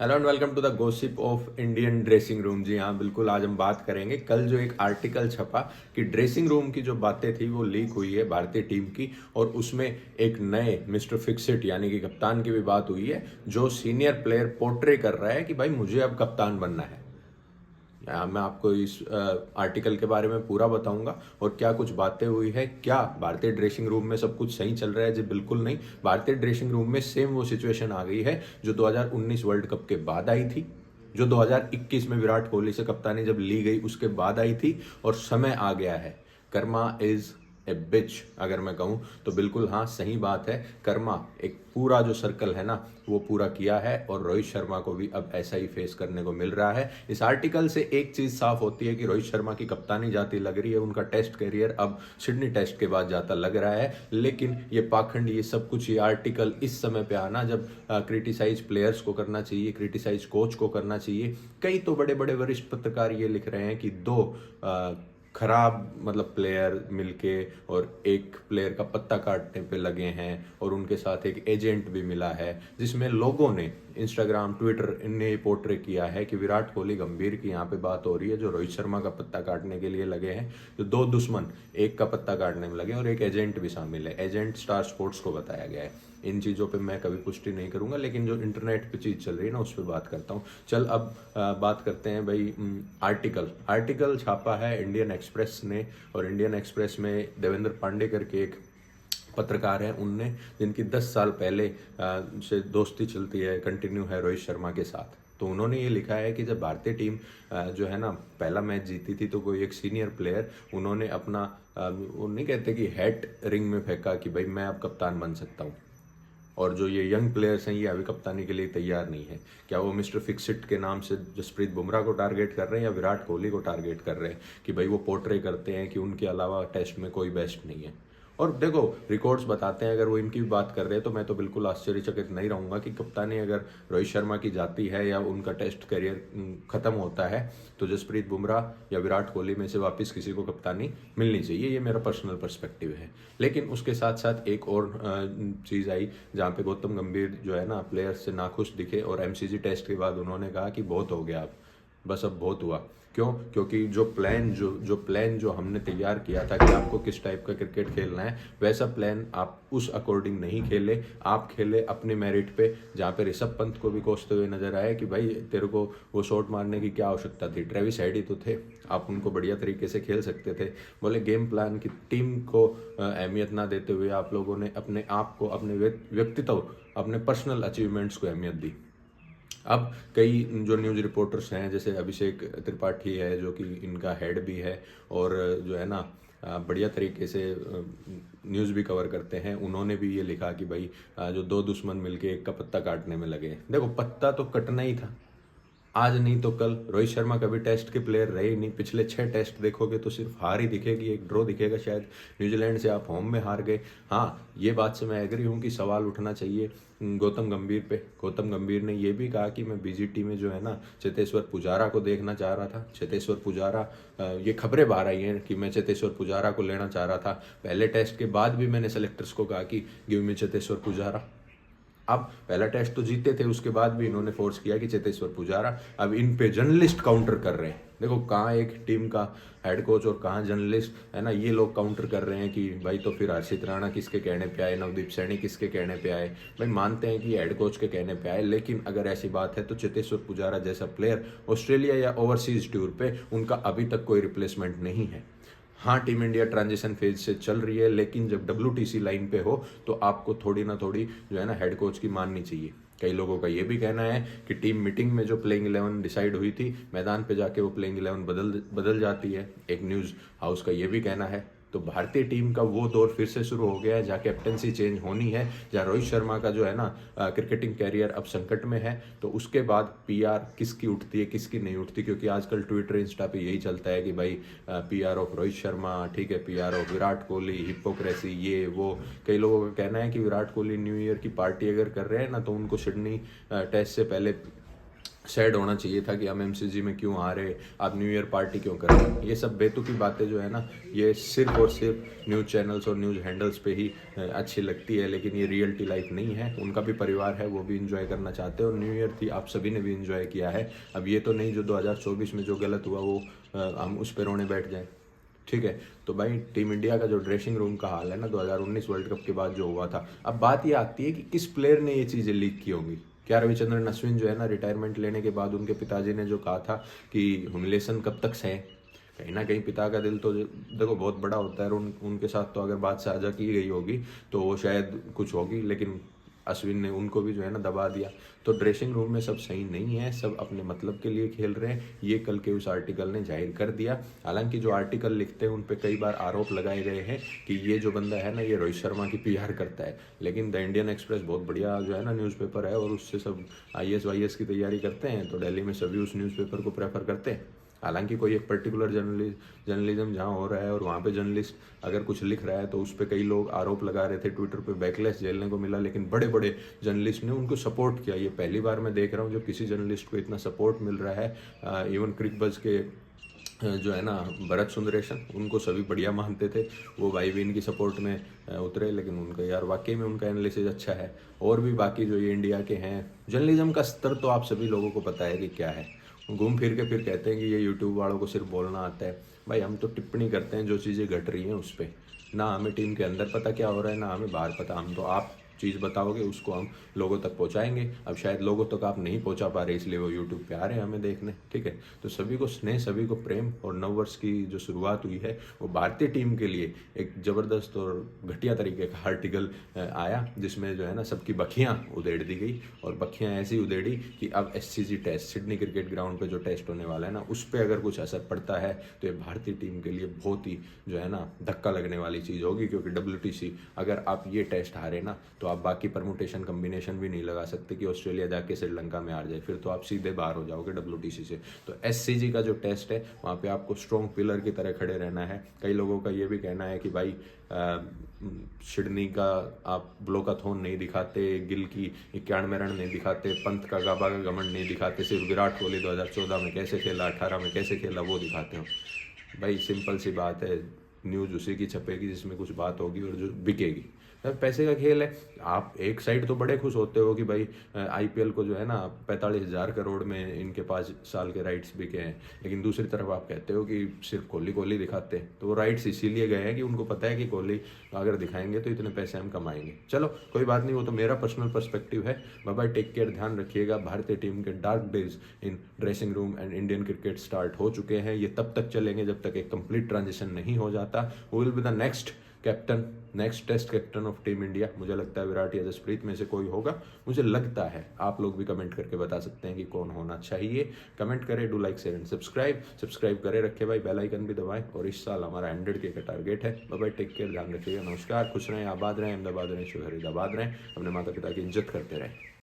Hello and welcome to the gossip of Indian dressing room. जी हाँ, बिल्कुल। आज हम बात करेंगे कल जो एक आर्टिकल छपा कि ड्रेसिंग रूम की जो बातें थी वो लीक हुई है भारतीय टीम की, और उसमें एक नए मिस्टर फिक्सिट यानी कि कप्तान की भी बात हुई है, जो सीनियर प्लेयर पोर्ट्रे कर रहा है कि भाई मुझे अब कप्तान बनना है। मैं आपको इस आर्टिकल के बारे में पूरा बताऊंगा और क्या कुछ बातें हुई है। क्या भारतीय ड्रेसिंग रूम में सब कुछ सही चल रहा है? जी बिल्कुल नहीं। भारतीय ड्रेसिंग रूम में सेम वो सिचुएशन आ गई है जो 2019 वर्ल्ड कप के बाद आई थी, जो 2021 में विराट कोहली से कप्तानी जब ली गई उसके बाद आई थी, और समय आ गया है। कर्मा इज ए बिच, अगर मैं कहूँ तो बिल्कुल हाँ, सही बात है। कर्मा एक पूरा जो सर्कल है ना वो पूरा किया है, और रोहित शर्मा को भी अब ऐसा ही फेस करने को मिल रहा है। इस आर्टिकल से एक चीज साफ होती है कि रोहित शर्मा की कप्तानी जाती लग रही है, उनका टेस्ट करियर अब सिडनी टेस्ट के बाद जाता लग रहा है। लेकिन ये पाखंड, ये सब कुछ, ये आर्टिकल इस समय पे आना जब क्रिटिसाइज प्लेयर्स को करना चाहिए, क्रिटिसाइज कोच को करना चाहिए। कई तो बड़े बड़े वरिष्ठ पत्रकार ये लिख रहे हैं कि दो खराब मतलब प्लेयर मिलके और एक प्लेयर का पत्ता काटने पे लगे हैं, और उनके साथ एक एजेंट भी मिला है, जिसमें लोगों ने इंस्टाग्राम ट्विटर इनने पोर्ट्रे किया है कि विराट कोहली गंभीर की यहाँ पे बात हो रही है जो रोहित शर्मा का पत्ता काटने के लिए लगे हैं। जो दो दुश्मन एक का पत्ता काटने में लगे, और एक एजेंट भी शामिल है। एजेंट स्टार स्पोर्ट्स को बताया गया है। इन चीज़ों पे मैं कभी पुष्टि नहीं करूंगा, लेकिन जो इंटरनेट पे चीज़ चल रही है ना उस पर बात करता हूँ। चल अब बात करते हैं भाई। आर्टिकल छापा है इंडियन एक्सप्रेस ने, और इंडियन एक्सप्रेस में देवेंद्र पांडे करके एक पत्रकार हैं उनने, जिनकी 10 साल पहले से दोस्ती चलती है, कंटिन्यू है रोहित शर्मा के साथ। तो उन्होंने ये लिखा है कि जब भारतीय टीम जो है ना पहला मैच जीती थी, तो कोई एक सीनियर प्लेयर उन्होंने अपना वो नहीं कहते कि हैट रिंग में फेंका कि भाई मैं अब कप्तान बन सकता हूँ। और जो ये यंग प्लेयर्स हैं ये अभी कप्तानी के लिए तैयार नहीं है। क्या वो मिस्टर फिक्सिट के नाम से जसप्रीत बुमराह को टारगेट कर रहे हैं या विराट कोहली को टारगेट कर रहे हैं कि भाई वो पोर्ट्रे करते हैं कि उनके अलावा टेस्ट में कोई बेस्ट नहीं है? और देखो, रिकॉर्ड्स बताते हैं, अगर वो इनकी भी बात कर रहे हैं तो मैं तो बिल्कुल आश्चर्यचकित नहीं रहूंगा कि कप्तानी अगर रोहित शर्मा की जाती है या उनका टेस्ट करियर खत्म होता है, तो जसप्रीत बुमराह या विराट कोहली में से वापस किसी को कप्तानी मिलनी चाहिए। ये मेरा पर्सनल पर्सपेक्टिव है। लेकिन उसके साथ साथ एक और चीज़ आई जहाँ पे गौतम गंभीर जो है ना प्लेयर्स से नाखुश दिखे, और एमसीजी टेस्ट के बाद उन्होंने कहा कि बहुत हो गया, अब बस अब बहुत हुआ। क्यों? क्योंकि जो प्लान जो हमने तैयार किया था कि आपको किस टाइप का क्रिकेट खेलना है, वैसा प्लान आप उस अकॉर्डिंग नहीं खेले। आप खेले अपने मेरिट पे, जहाँ पे ऋषभ पंत को भी कोसते हुए नजर आया कि भाई तेरे को वो शॉट मारने की क्या आवश्यकता थी, ट्रेविस हेड ही तो थे, आप उनको बढ़िया तरीके से खेल सकते थे। बोले गेम प्लान की टीम को अहमियत ना देते हुए आप लोगों ने अपने आप को, अपने व्यक्तित्व, अपने पर्सनल अचीवमेंट्स को अहमियत दी। अब कई जो न्यूज़ रिपोर्टर्स हैं, जैसे अभिषेक त्रिपाठी है जो कि इनका हेड भी है, और जो है ना बढ़िया तरीके से न्यूज़ भी कवर करते हैं, उन्होंने भी ये लिखा कि भाई जो दो दुश्मन मिलके एक का पत्ता काटने में लगे। देखो, पत्ता तो कटना ही था, आज नहीं तो कल। रोहित शर्मा कभी टेस्ट के प्लेयर रहे ही नहीं। पिछले 6 टेस्ट देखोगे तो सिर्फ हार ही दिखेगी, एक ड्रॉ दिखेगा शायद। न्यूजीलैंड से आप होम में हार गए। हाँ, ये बात से मैं एग्री हूँ कि सवाल उठना चाहिए गौतम गंभीर पे। गौतम गंभीर ने ये भी कहा कि मैं बीजीटी में जो है ना चेतेश्वर पुजारा को देखना चाह रहा था। चेतेश्वर पुजारा, ये खबरें बाहर आई हैं कि मैं चेतेश्वर पुजारा को लेना चाह रहा था। पहले टेस्ट के बाद भी मैंने सेलेक्टर्स को कहा कि गिव मी चेतेश्वर पुजारा। अब पहला टेस्ट तो जीते थे, उसके बाद भी इन्होंने फोर्स किया कि चेतेश्वर पुजारा। अब इन पे जर्नलिस्ट काउंटर कर रहे हैं। देखो, कहाँ एक टीम का हेड कोच और कहाँ जर्नलिस्ट है ना, ये लोग काउंटर कर रहे हैं कि भाई तो फिर हर्षित राणा किसके कहने पे आए, नवदीप सैनी किसके कहने पे आए। भाई मानते हैं कि हेड कोच के कहने पे आए, लेकिन अगर ऐसी बात है तो चेतेश्वर पुजारा जैसा प्लेयर ऑस्ट्रेलिया या ओवरसीज टूर पे उनका अभी तक कोई रिप्लेसमेंट नहीं है। हाँ, टीम इंडिया ट्रांजिशन फेज से चल रही है, लेकिन जब WTC लाइन पे हो तो आपको थोड़ी ना थोड़ी जो है ना हेड कोच की माननी चाहिए। कई लोगों का ये भी कहना है कि टीम मीटिंग में जो प्लेइंग 11 डिसाइड हुई थी, मैदान पे जाके वो प्लेइंग 11 बदल बदल जाती है। एक न्यूज़ हाउस का ये भी कहना है। तो भारतीय टीम का वो दौर फिर से शुरू हो गया है जहाँ कैप्टनसी चेंज होनी है, जहाँ रोहित शर्मा का जो है ना क्रिकेटिंग कैरियर अब संकट में है। तो उसके बाद पीआर किसकी उठती है किसकी नहीं उठती, क्योंकि आजकल ट्विटर इंस्टा पे यही चलता है कि भाई पीआर ऑफ रोहित शर्मा, ठीक है, PR of Virat Kohli, hypocrisy, ये वो। कई लोगों का कहना है कि विराट कोहली न्यू ईयर की पार्टी अगर कर रहे हैं ना तो उनको सिडनी टेस्ट से पहले सैड होना चाहिए था कि हम एमसीजी में क्यों आ रहे, आप न्यू ईयर पार्टी क्यों कर रहे हैं। ये सब बेतुकी बातें जो है ना, ये सिर्फ और सिर्फ न्यूज़ चैनल्स और न्यूज़ हैंडल्स पे ही अच्छी लगती है, लेकिन ये रियलिटी लाइफ नहीं है। उनका भी परिवार है, वो भी इंजॉय करना चाहते हैं, और न्यू ईयर थी, आप सभी ने भी इंजॉय किया है। अब ये तो नहीं जो 2024 में जो गलत हुआ वो हम उस पर रोने बैठ जाएं। ठीक है, तो भाई टीम इंडिया का जो ड्रेसिंग रूम का हाल है ना 2019 वर्ल्ड कप के बाद जो हुआ था, अब बात ये आती है कि किस प्लेयर ने ये चीज़ें लीक की होंगी। क्या रविचंद्रन अश्विन जो है ना, रिटायरमेंट लेने के बाद उनके पिताजी ने जो कहा था कि ह्यूमिलेशन कब तक सहे, कहीं ना कहीं पिता का दिल तो देखो बहुत बड़ा होता है, और उनके साथ तो अगर बात साझा की गई होगी तो वो शायद कुछ होगी, लेकिन अश्विन ने उनको भी जो है ना दबा दिया। तो ड्रेसिंग रूम में सब सही नहीं है, सब अपने मतलब के लिए खेल रहे हैं, ये कल के उस आर्टिकल ने जाहिर कर दिया। हालांकि जो आर्टिकल लिखते हैं उन पे कई बार आरोप लगाए गए हैं कि ये जो बंदा है ना, ये रोहित शर्मा की पीआर करता है, लेकिन द इंडियन एक्सप्रेस बहुत बढ़िया जो है ना न्यूज़पेपर है, और उससे सब आईएएस वाईएएस की तैयारी करते हैं, तो दिल्ली में सभी उस न्यूज़पेपर को प्रेफर करते हैं। हालांकि कोई एक पर्टिकुलर जर्नलिज्म जहाँ हो रहा है और वहाँ पे जर्नलिस्ट अगर कुछ लिख रहा है तो उस पर कई लोग आरोप लगा रहे थे, ट्विटर पे बैकलैश झेलने को मिला, लेकिन बड़े बड़े जर्नलिस्ट ने उनको सपोर्ट किया। ये पहली बार मैं देख रहा हूँ जब किसी जर्नलिस्ट को इतना सपोर्ट मिल रहा है। इवन क्रिकबज के जो है ना भरत सुंदरेशन, उनको सभी बढ़िया मानते थे, वो भाई भी इनकी सपोर्ट में उतरे, लेकिन उनका यार वाकई में उनका एनालिसिस अच्छा है। और भी बाकी जो ये इंडिया के हैं, जर्नलिज्म का स्तर तो आप सभी लोगों को पता है कि क्या है। घूम फिर के फिर कहते हैं कि ये यूट्यूब वालों को सिर्फ बोलना आता है। भाई हम तो टिप्पणी करते हैं जो चीज़ें घट रही हैं उस पर, ना हमें टीम के अंदर पता क्या हो रहा है, ना हमें बाहर पता। हम तो आप चीज़ बताओगे उसको हम लोगों तक पहुंचाएंगे। अब शायद लोगों तक आप नहीं पहुंचा पा रहे, इसलिए वो यूट्यूब पे आ रहे हैं हमें देखने। ठीक है, तो सभी को स्नेह, सभी को प्रेम, और नववर्ष की जो शुरुआत हुई है वो भारतीय टीम के लिए एक ज़बरदस्त और घटिया तरीके का आर्टिकल आया, जिसमें जो है ना सबकी बखियाँ उधेड़ दी गई। और बखियाँ ऐसी उधेड़ी कि अब SCG test, Sydney cricket ground पर जो टेस्ट होने वाला है ना, उस पर अगर कुछ असर पड़ता है तो ये भारतीय टीम के लिए बहुत ही जो है ना धक्का लगने वाली चीज़ होगी। क्योंकि WTC अगर आप ये टेस्ट हारे ना, तो आप बाकी परमुटेशन कम्बिनेशन भी नहीं लगा सकते कि ऑस्ट्रेलिया जाके श्रीलंका में हार जाए, फिर तो आप सीधे बाहर हो जाओगे WTC से। तो SCG का जो टेस्ट है वहाँ पे आपको स्ट्रॉन्ग पिलर की तरह खड़े रहना है। कई लोगों का ये भी कहना है कि भाई सिडनी का आप ब्लोकाथोन नहीं दिखाते, गिल की 91 रन नहीं दिखाते, पंत का गाबा का घमंड नहीं दिखाते, सिर्फ विराट कोहली 2014 में कैसे खेला, 18 में कैसे खेला वो दिखाते हो। भाई सिंपल सी बात है, न्यूज़ उसी की छपेगी जिसमें कुछ बात होगी और जो बिकेगी। पैसे का खेल है। आप एक साइड तो बड़े खुश होते हो कि भाई IPL को जो है ना 45,000 करोड़ में इनके 5 साल के राइट्स बिके हैं, लेकिन दूसरी तरफ आप कहते हो कि सिर्फ कोहली कोहली दिखाते हैं। तो वो राइट्स इसीलिए गए हैं कि उनको पता है कि कोहली अगर दिखाएंगे तो इतने पैसे हम कमाएंगे। चलो कोई बात नहीं, वो तो मेरा पर्सनल पर्सपेक्टिव है। बाय बाय, टेक केयर, ध्यान रखिएगा। भारतीय टीम के dark days in dressing room and Indian cricket start हो चुके हैं। ये तब तक चलेंगे जब तक एक कंप्लीट ट्रांजिशन नहीं हो जाता। वो will be the next captain, next test captain of team India. मुझे लगता है विराट या जसप्रीत में से कोई होगा, मुझे लगता है। आप लोग भी कमेंट करके बता सकते हैं कि कौन होना चाहिए। कमेंट करें, do like, share and subscribe करें रखे भाई, बेल आइकन भी दबाएं। और इस साल हमारा 100K का टारगेट है। बाय बाय, टेक केयर, ध्यान रखिएगा, नमस्कार, खुश रहें, आबाद रहें, अहमदाबाद रहें, शोहरीदाबाद रहें, अपने माता पिता की इज्जत करते रहें।